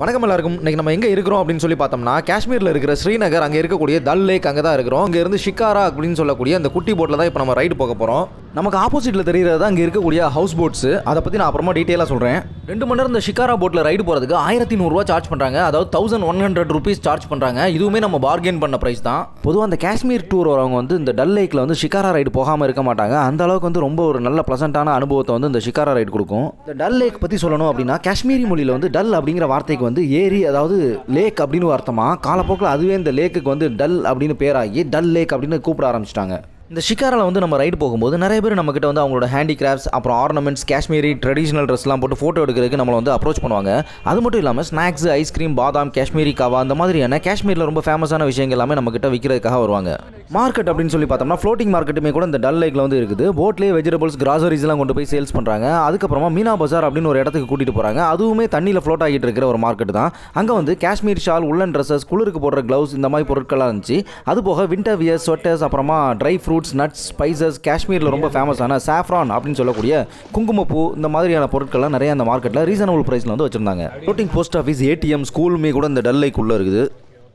வணக்கம் எல்லாருக்கும். இன்றைக்கி நம்ம எங்கே இருக்கிறோம் அப்படின்னு சொல்லி பார்த்தோம்னா, காஷ்மீரில் இருக்கிற ஸ்ரீநகர் அங்கே இருக்கக்கூடிய டல் லேக் அங்கே தான் இருக்கிறோம். அங்கே இருந்து ஷிக்காரா அப்படின்னு சொல்லக்கூடிய அந்த குட்டி போட்டில் தான் இப்போ நம்ம ரைடு போக போகிறோம். நமக்கு ஆப்போசிட்டில் தெரிகிறது அங்கே இருக்கக்கூடிய ஹவுஸ் போட்ஸு. அதை பற்றி நான் அப்புறமா டீட்டெயிலாக சொல்கிறேன். 2 மணி நேரம் இந்த ஷிக்காரா போட்டில் ரைடு போகிறதுக்கு 1100 ரூபா சார்ஜ் பண்ணுறாங்க. அதாவது 1100 rupees சார்ஜ் பண்ணுறாங்க. இதுவுமே நம்ம பார்கெயின் பண்ண ப்ரைஸ் தான். பொதுவாக அந்த காஷ்மீர் டூர் வரவங்க வந்து இந்த டல் லேக்கில் வந்து ஷிக்காரா ரைடு போகாமல் இருக்க மாட்டாங்க. அந்த அளவுக்கு வந்து ரொம்ப ஒரு நல்ல ப்ளசண்ட்டான அனுபவத்தை வந்து இந்த ஷிக்காரா ரைடு கொடுக்கும். இந்த டல் லேக் பற்றி சொல்லணும் அப்படின்னா, காஷ்மீரி மொழியில் வந்து டல் அப்படிங்கிற வார்த்தைக்கு வந்து ஏரி, அதாவது லேக் அப்படின்னு அர்த்தமா. காலப்போக்கில் அதுவே இந்த லேக்குக்கு வந்து டல் அப்படின்னு பேராகி டல் லேக் அப்படின்னு கூப்பிட ஆரம்பிச்சிட்டாங்க. இந்த ஷிக்காராவில் வந்து நம்ம ரைடு போகும்போது நிறைய பேர் நம்மக்கிட்ட வந்து அவங்களோட ஹேண்டிகிராஃப்ட்ஸ், அப்புறம் ஆர்னமெண்ட்ஸ், காஷ்மீரி ட்ரெடிஷனல் ட்ரெஸ்லாம் போட்டு ஃபோட்டோ எடுக்கிறதுக்கு நம்மளை வந்து அப்ரோச் பண்ணுவாங்க. அது மட்டும் இல்லாமல் ஸ்நாக்ஸ், ஐஸ்கிரீம், பாதாம், காஷ்மீரி காவா, அந்த மாதிரியான காஷ்மீரில் ரொம்ப ஃபேமஸான விஷயங்கள் எல்லாமே நம்மக்கிட்ட விற்கிறதுக்காக வருவாங்க. மார்க்கெட் அப்படின்னு சொல்லி பார்த்தோம்னா, ஃப்ளோட்டிங் மார்க்கெட்டுமே கூட இந்த டல் லேக்கில் வந்து இருக்குது. போட்லேயே வெஜிடபிள்ஸ், கிராசரிஸ்லாம் கொண்டு போய் சேல்ஸ் பண்ணுறாங்க. அதுக்கப்புறமா மீனா பஜார் அப்படின்னு ஒரு இடத்துக்கு கூட்டிகிட்டு போகிறாங்க. அதுவுமே தண்ணியில் ஃப்ளோட் ஆகிட்டு இருக்கிற ஒரு மார்க்கெட் தான். அங்கே வந்து காஷ்மீர் ஷால், உள்ளன் ட்ரெஸ்ஸஸ், குளிருக்கு போடுற க்ளவுஸ், இந்த மாதிரி பொருட்கள்லாம் இருந்துச்சு. அது போக வின்டர் வியர், ஸ்வெட்டர்ஸ், அப்புறமா ட்ரை ஃப்ரூட்ஸ், நட்ஸ், ஸ்பைசஸ், காஷ்மீரில் ரொம்ப ஃபேமஸான சாஃப்ரான் அப்படின்னு சொல்லக்கூடிய குங்குமப்பூ, இந்த மாதிரியான பொருட்கள்லாம் நிறைய அந்த மார்க்கெட்டில் ரீசனபிள் ப்ரைஸில் வந்து வச்சுருந்தாங்க. ஃப்ளோட்டிங் போஸ்ட் ஆஃபீஸ், ஏடிஎம், ஸ்கூலுமே கூட இந்த டல் லேக் உள்ளே இருக்குது.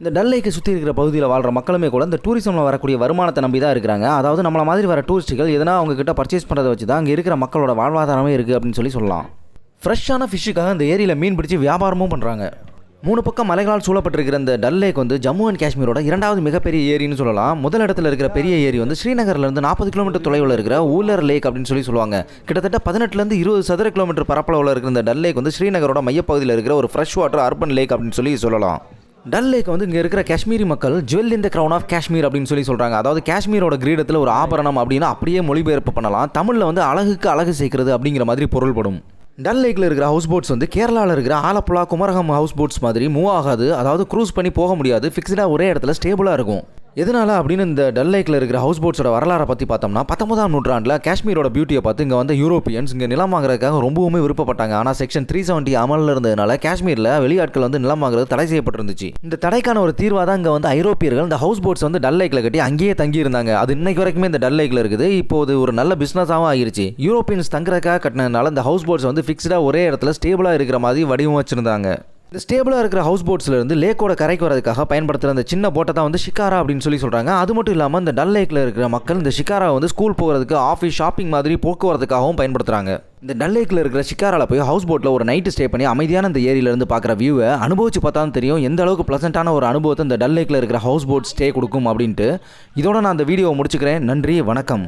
இந்த டல் லேக்கை சுற்றி இருக்கிற பகுதியில் வாழ்கிற மக்களுமே கூட இந்த டூரிசமில் வரக்கூடிய வருமானத்தை நம்பி தான் இருக்கிறாங்க. அதாவது நம்மள மாதிரி வர டூரிஸ்ட்டுகள் எதனா அவங்க கிட்ட பர்ச்சேஸ் பண்ணுறதை வச்சு தான் அங்கே இருக்கிற மக்களோட வாழ்வாதாரமே இருக்குது அப்படின்னு சொல்லலாம். ஃப்ரெஷ்ஷான ஃபிஷ்ஷுக்காக இந்த ஏரியில் மீன் பிடிச்சி வியாபாரமும் பண்ணுறாங்க. 3 பக்கம் மலைகளால் சூழப்பட்டிருக்கிற இந்த டல் லேக் வந்து ஜம்மு அண்ட் காஷ்மீரோட 2வது மிகப்பெரிய ஏரின்னு சொல்லலாம். முதல் இடத்துல இருக்கிற பெரிய ஏரி வந்து ஸ்ரீநகர்லேருந்து 40 கிலோமீட்டர் தொலைவில் இருக்கிற ஊலர் லேக் அப்படின்னு சொல்லுவாங்க. கிட்டத்தட்ட 18லேருந்து 20 சதுர கிலோமீட்டர் பரப்பளவில் இருக்கிற இந்த டல் லேக் வந்து ஸ்ரீநகரோட மையப்பகுதியில் இருக்கிற ஒரு ஃப்ரெஷ் வாட்டர் அர்பன் லேக் அப்படின்னு சொல்லலாம். டல் லேக் வந்து இங்கே இருக்கிற காஷ்மீரி மக்கள் jewel in the crown of Kashmir அப்படின்னு சொல்கிறாங்க. அதாவது காஷ்மீரோட கிரீடத்தில் ஒரு ஆபரணம் அப்படின்னு அப்படியே மொழிபெயர்ப்பு பண்ணலாம். தமிழில் வந்து அழகுக்கு அழகு சேர்க்கிறது அப்படிங்கிற மாதிரி பொருள்படும். டல் லேக்கில் இருக்கிற ஹவுஸ் போட்ஸ் வந்து கேரளாவில் இருக்கிற ஆலப்புழா, குமரகம் ஹவுஸ் போட்ஸ் மாதிரி மூவ் ஆகாது. அதாவது க்ரூஸ் பண்ணி போக முடியாது. ஃபிக்ஸ்டாக ஒரே இடத்துல ஸ்டேபிளாக இருக்கும். எதனால் அப்படின்னு இந்த டல் லேக்கில் இருக்கிற ஹவுஸ் போட்ஸோட வரலாறை பற்றி பார்த்தோம்னா, 19ஆம் நூற்றாண்டில் காஷ்மீரோட பியூட்டியை பார்த்து இங்கே வந்து யூரோப்பியன்ஸ் இங்கே நிலம் வாங்குறதுக்காக ரொம்பவுமே விருப்பப்பட்டாங்க. ஆனால் செக்ஷன் 370 அமலில் இருந்ததுனால காஷ்மீரில் வெளியாட்கள் வந்து நிலம் வாங்குறது தடை செய்யப்பட்டிருந்துச்சு. இந்த தடைக்கான ஒரு தீர்வாக தான் இங்கே வந்து ஐரோப்பியர்கள் இந்த ஹவுஸ் போட்ஸ் வந்து டல் லேக்கில் கட்டி அங்கேயே தங்கி இருந்தாங்க. அது இன்னைக்கு வரைக்குமே இந்த டல் லேக்கில் இருக்குது. இப்போது ஒரு நல்ல பிஸ்னஸாகவும் ஆகிருச்சு. யூரோப்பியன்ஸ் தங்குறதுக்காக கட்டினதுனால இந்த ஹவுஸ் போட்ஸ் வந்து ஃபிக்ஸ்டாக ஒரே இடத்துல ஸ்டேபிளாக இருக்கிற மாதிரி வடிவமைச்சிருந்தாங்க. இந்த ஸ்டேபிளாக இருக்கிற ஹவுஸ் போட்ஸ்லேருந்து லேக்கோட கரைக்கு வரதுக்காக பயன்படுத்துகிற அந்த சின்ன போட்டை தான் வந்து ஷிக்காரா அப்படின்னு சொல்கிறாங்க. அது மட்டும் இல்லாமல் இந்த டல் லேக்கில் இருக்கிற மக்கள் இந்த ஷிக்காரா வந்து ஸ்கூல் போகிறதுக்கு, ஆஃபீஸ், ஷாப்பிங் மாதிரி போக்குவரத்துக்காகவும் பயன்படுத்துகிறாங்க. இந்த டல் லேக்கில் இருக்கிற ஷிக்காராவில் போய் ஹவுஸ் போட்டில் ஒரு நைட்டு ஸ்டே பண்ணி அமைதியான இந்த ஏரியிலேருந்து பார்க்குற வியூவை அனுபவிச்சு பார்த்தா தெரியும் எந்த அளவுக்கு ப்ளசண்ட்டான ஒரு அனுபவத்தை இந்த டல் லேக்கில் இருக்கிற ஹவுஸ் போட் ஸ்டே கொடுக்கும் அப்படின்ட்டு. இதோட நான் அந்த வீடியோவை முடிச்சுக்கிறேன். நன்றி, வணக்கம்.